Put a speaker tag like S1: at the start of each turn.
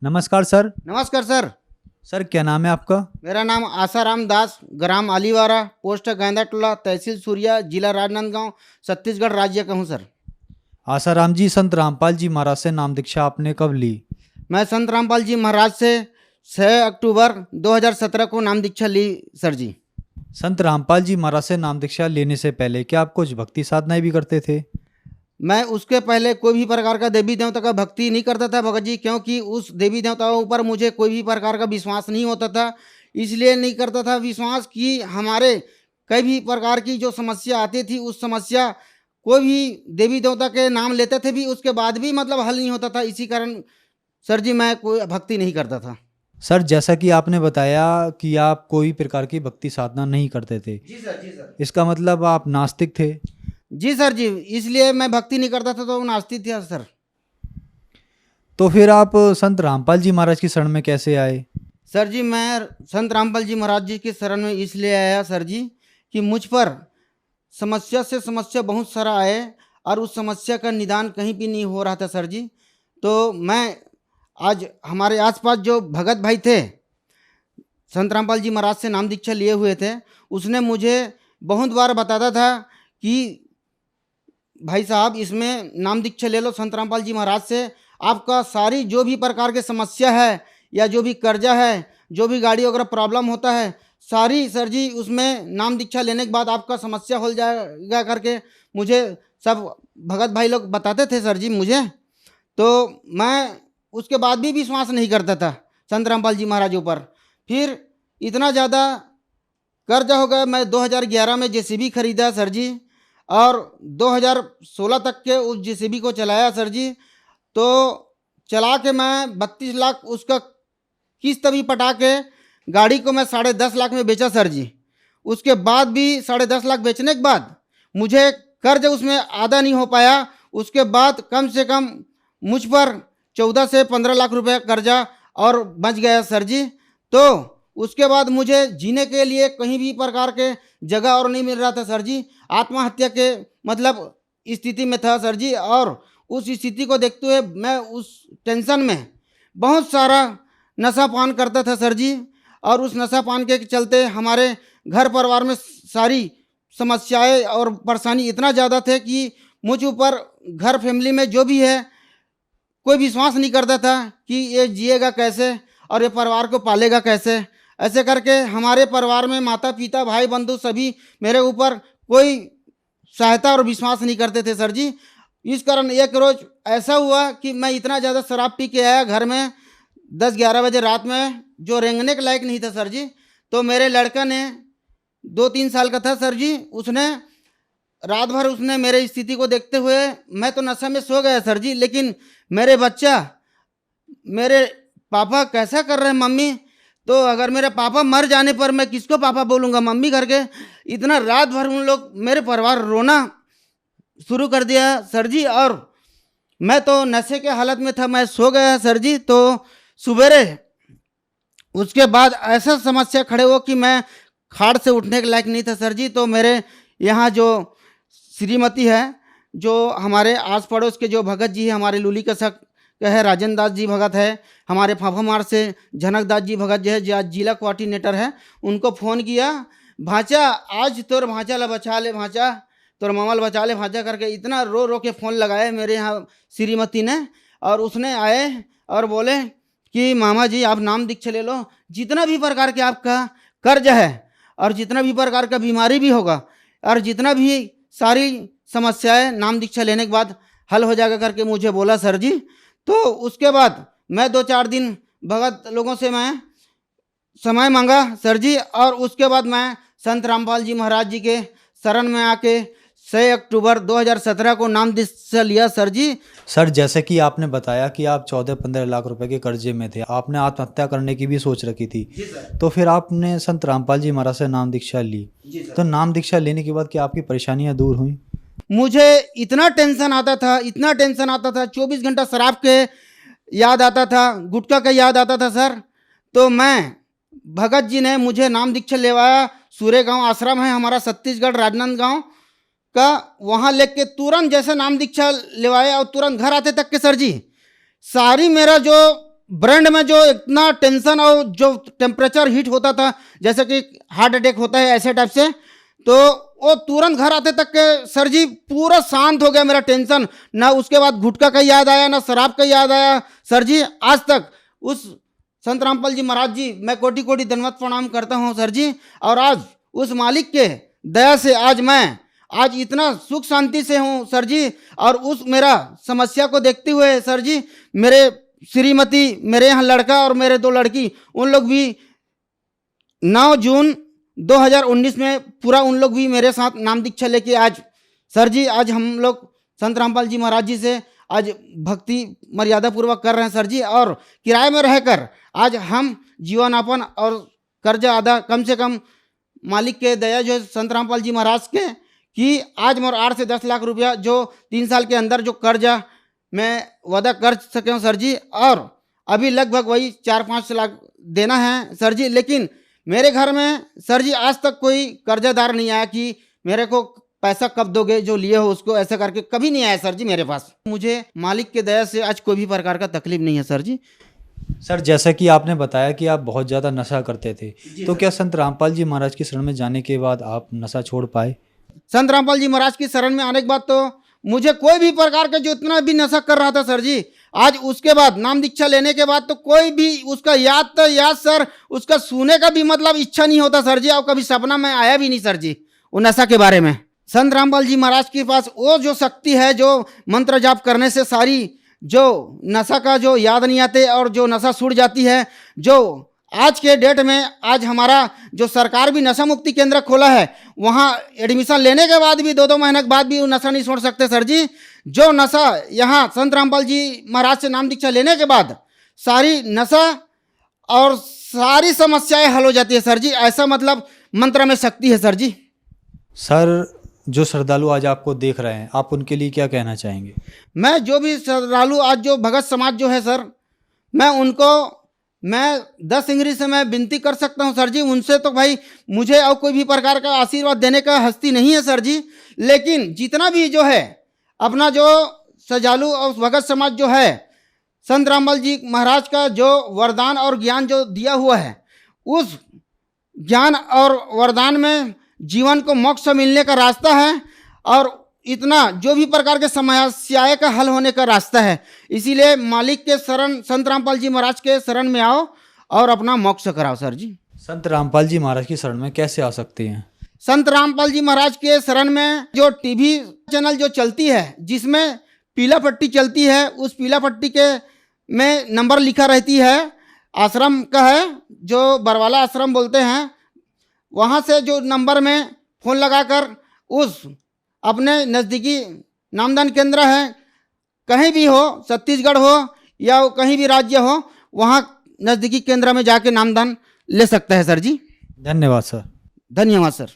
S1: नमस्कार सर।
S2: नमस्कार sir.
S1: Sir क्या नाम है आपका?
S2: मेरा नाम आसाराम दास, ग्राम अलीवारा, पोस्ट गेंदाटोला, तहसील सूर्या, जिला राजनांदगांव, छत्तीसगढ़ राज्य का हूँ सर।
S1: आसाराम जी, संत रामपाल जी महाराज से नाम दीक्षा आपने कब ली?
S2: मैं संत रामपाल जी महाराज से 6 अक्टूबर 2017 को नाम दीक्षा ली सर जी।
S1: संत रामपाल जी महाराज से नाम दीक्षा लेने से पहले क्या आप कुछ भक्ति साधनाएं भी करते थे?
S2: मैं उसके पहले कोई भी प्रकार का देवी देवता का भक्ति नहीं करता था भगत जी, क्योंकि उस देवी देवताओं ऊपर मुझे कोई भी प्रकार का विश्वास नहीं होता था। इसलिए नहीं करता था विश्वास कि हमारे कई भी प्रकार की जो समस्या आती थी, उस समस्या कोई भी देवी देवता के नाम लेते थे भी उसके बाद भी मतलब हल नहीं होता था। इसी कारण सर जी मैं कोई भक्ति नहीं करता था।
S1: सर जैसा कि आपने बताया कि आप कोई प्रकार की भक्ति साधना नहीं करते थे,
S2: जी सर। जी सर।
S1: इसका मतलब आप नास्तिक थे?
S2: जी सर जी, इसलिए मैं भक्ति नहीं करता था तो नास्तिक था सर।
S1: तो फिर आप संत रामपाल जी महाराज की शरण में कैसे आए?
S2: सर जी मैं संत रामपाल जी महाराज जी की शरण में इसलिए आया सर जी कि मुझ पर समस्या से समस्या बहुत सारा आए और उस समस्या का निदान कहीं भी नहीं हो रहा था सर जी। तो मैं आज हमारे आसपास जो भगत भाई थे, संत रामपाल जी महाराज से नाम दीक्षा लिए हुए थे, उसने मुझे बहुत बार बताता था कि भाई साहब इसमें नाम दीक्षा ले लो संत रामपाल जी महाराज से, आपका सारी जो भी प्रकार के समस्या है या जो भी कर्जा है, जो भी गाड़ी वगैरह प्रॉब्लम होता है, सारी सर जी उसमें नाम दीक्षा लेने के बाद आपका समस्या हो जाएगा करके मुझे सब भगत भाई लोग बताते थे सर जी मुझे। तो मैं उसके बाद भी विश्वास नहीं करता था संत रामपाल जी महाराज ऊपर। फिर इतना ज़्यादा कर्जा हो गया, मैं 2011 में जेसीबी खरीदा सर जी और 2016 तक के उस जेसीबी को चलाया सर जी। तो चला के मैं 32 लाख उसका किस्त भी पटा के गाड़ी को मैं 10.5 लाख में बेचा सर जी। उसके बाद भी 10.5 लाख बेचने के बाद मुझे कर्ज उसमें आधा नहीं हो पाया। उसके बाद कम से कम मुझ पर 14 से 15 लाख रुपए कर्जा और बच गया सर जी। तो उसके बाद मुझे जीने के लिए कहीं भी प्रकार के जगह और नहीं मिल रहा था सर जी। आत्महत्या के मतलब स्थिति में था सर जी। और उस स्थिति को देखते हुए मैं उस टेंशन में बहुत सारा नशा पान करता था सर जी। और उस नशा पान के चलते हमारे घर परिवार में सारी समस्याएं और परेशानी इतना ज़्यादा थे कि मुझ ऊपर घर फैमिली में जो भी है कोई विश्वास नहीं करता था कि ये जिएगा कैसे और ये परिवार को पालेगा कैसे। ऐसे करके हमारे परिवार में माता पिता भाई बंधु सभी मेरे ऊपर कोई सहायता और विश्वास नहीं करते थे सर जी। इस कारण एक रोज़ ऐसा हुआ कि मैं इतना ज़्यादा शराब पी के आया घर में 10-11 बजे रात में, जो रेंगने के लायक नहीं था सर जी। तो मेरे लड़का ने 2-3 साल का था सर जी, उसने रात भर उसने मेरे स्थिति को देखते हुए, मैं तो नशा में सो गया सर जी, लेकिन मेरे बच्चा मेरे पापा कैसा कर रहे हैं मम्मी, तो अगर मेरे पापा मर जाने पर मैं किसको पापा बोलूँगा मम्मी करके। इतना रात भर उन लोग मेरे परिवार रोना शुरू कर दिया सर जी। और मैं तो नशे के हालत में था, मैं सो गया सर जी। तो सुबेरे उसके बाद ऐसा समस्या खड़े हो कि मैं खाट से उठने के लायक नहीं था सर जी। तो मेरे यहाँ जो श्रीमती है, जो हमारे आस पड़ोस के जो भगत जी है, हमारे लूली कसक का है राजेंद्र दास जी भगत है, हमारे फाफामार से झनक दास जी भगत जो है जो जिला कोऑर्डिनेटर है, उनको फ़ोन किया, भांचा आज तोर भांचा ला बचा ले, भांचा तोर मामल बचा ले भांचा करके इतना रो रो के फ़ोन लगाए मेरे यहाँ श्रीमती ने। और उसने आए और बोले कि मामा जी आप नाम दीक्षा ले लो, जितना भी प्रकार के आपका कर्ज है और जितना भी प्रकार का बीमारी भी होगा और जितना भी सारी समस्याएं नाम दीक्षा लेने के बाद हल हो जाएगा करके मुझे बोला सर जी। तो उसके बाद मैं 2-4 दिन भगत लोगों से मैं समय मांगा सर जी। और उसके बाद मैं संत रामपाल जी महाराज जी के शरण में आके 6 अक्टूबर 2017 को नाम दीक्षा लिया सर जी।
S1: सर जैसे कि आपने बताया कि आप 14-15 लाख रुपए के कर्जे में थे, आपने आत्महत्या करने की भी सोच रखी थी।
S2: जी सर।
S1: तो फिर आपने संत रामपाल जी महाराज से नाम दीक्षा ली।
S2: जी सर।
S1: तो नाम दीक्षा लेने के बाद क्या आपकी परेशानियां दूर हुई?
S2: मुझे इतना टेंशन आता था, इतना टेंशन आता था, 24 घंटा शराब के याद आता था, गुटखा का याद आता था सर। तो मैं भगत जी ने मुझे नाम दीक्षा लेवाया। सूर्य गांव आश्रम है हमारा छत्तीसगढ़ राजनांदगांव का, वहाँ लेके तुरंत जैसे नाम दीक्षा लेवाया और तुरंत घर आते तक के सर जी सारी मेरा जो ब्रेन में जो इतना टेंशन और जो टेम्परेचर हीट होता था, जैसे कि हार्ट अटैक होता है ऐसे टाइप से, तो वो तुरंत घर आते तक के सर जी पूरा शांत हो गया मेरा टेंशन। ना उसके बाद गुटखा का याद आया, ना शराब का याद आया सर जी। आज तक उस संत रामपाल जी महाराज जी मैं कोटि कोटि दंडवत प्रणाम करता हूँ सर जी। और आज उस मालिक के दया से आज इतना सुख शांति से हूँ सर जी। और उस मेरा समस्या को देखते हुए सर जी, मेरे श्रीमती, मेरे यहाँ लड़का और मेरे 2 लड़की, उन लोग भी 9 जून 2019 में पूरा उन लोग भी मेरे साथ नाम दीक्षा लेके आज सर जी, आज हम लोग संत रामपाल जी महाराज जी से आज भक्ति मर्यादा पूर्वक कर रहे हैं सर जी। और किराए में रहकर आज हम जीवनयापन और कर्जा अदा कम से कम मालिक के दया जो है संत रामपाल जी महाराज के, कि आज मोर 8 से 10 लाख रुपया जो 3 साल के अंदर जो कर्जा मैं वादा कर सके हूँ सर जी। और अभी लगभग वही 4-5 लाख देना है सर जी। लेकिन मेरे घर में सर जी आज तक कोई कर्जादार नहीं आया कि मेरे को पैसा कब दोगे, जो लिए हो उसको, ऐसा करके कभी नहीं आया सर जी मेरे पास। मुझे मालिक के दया से आज कोई भी प्रकार का तकलीफ नहीं है सर जी।
S1: सर, जैसा कि आपने बताया कि आप बहुत ज़्यादा नशा करते थे, तो क्या संत रामपाल जी महाराज की शरण में जाने के बाद आप नशा छोड़ पाए?
S2: संत रामपाल जी महाराज की शरण में आने के बाद तो मुझे कोई भी प्रकार का जो इतना भी नशा कर रहा था सर जी, आज उसके बाद नाम दीक्षा लेने के बाद तो कोई भी उसका याद सर, उसका सुने का भी मतलब इच्छा नहीं होता सर जी। और कभी सपना में आया भी नहीं सर जी वो नशा के बारे में। संत रामपाल जी महाराज के पास वो जो शक्ति है, जो मंत्र जाप करने से सारी जो नशा का जो याद नहीं आते और जो नशा छूट जाती है। जो आज के डेट में आज हमारा जो सरकार भी नशा मुक्ति केंद्र खोला है, वहाँ एडमिशन लेने के बाद भी 2-2 महीने के बाद भी वो नशा नहीं छोड़ सकते सर जी। जो नशा यहाँ संत रामपाल जी महाराज से नाम दीक्षा लेने के बाद सारी नशा और सारी समस्याएं हल हो जाती है सर जी। ऐसा मतलब मंत्र में शक्ति है सर जी।
S1: सर, जो श्रद्धालु आज आपको देख रहे हैं, आप उनके लिए क्या कहना चाहेंगे?
S2: मैं जो भी श्रद्धालु आज जो भगत समाज जो है सर, मैं उनको 10 इंग्री से मैं विनती कर सकता हूँ सर जी। उनसे तो भाई मुझे और कोई भी प्रकार का आशीर्वाद देने का हस्ती नहीं है सर जी। लेकिन जितना भी जो है अपना जो श्रद्धालु और भगत समाज जो है, संत रामपाल जी महाराज का जो वरदान और ज्ञान जो दिया हुआ है, उस ज्ञान और वरदान में जीवन को मोक्ष मिलने का रास्ता है। और इतना जो भी प्रकार के समस्याएं का हल होने का रास्ता है। इसीलिए मालिक के शरण संत रामपाल जी महाराज के शरण में आओ और अपना मोक्ष कराओ सर जी।
S1: संत रामपाल जी महाराज की शरण में कैसे आ सकते हैं?
S2: संत रामपाल जी महाराज के शरण में जो टीवी चैनल जो चलती है, जिसमें पीला पट्टी चलती है, उस पीला पट्टी के में नंबर लिखा रहती है, आश्रम का है जो बरवाला आश्रम बोलते हैं। वहाँ से जो नंबर में फ़ोन लगाकर उस अपने नज़दीकी नामदान केंद्र है, कहीं भी हो, छत्तीसगढ़ हो या कहीं भी राज्य हो, वहाँ नज़दीकी केंद्र में जाके नामदान ले सकता है सर जी।
S1: धन्यवाद सर।
S2: धन्यवाद सर।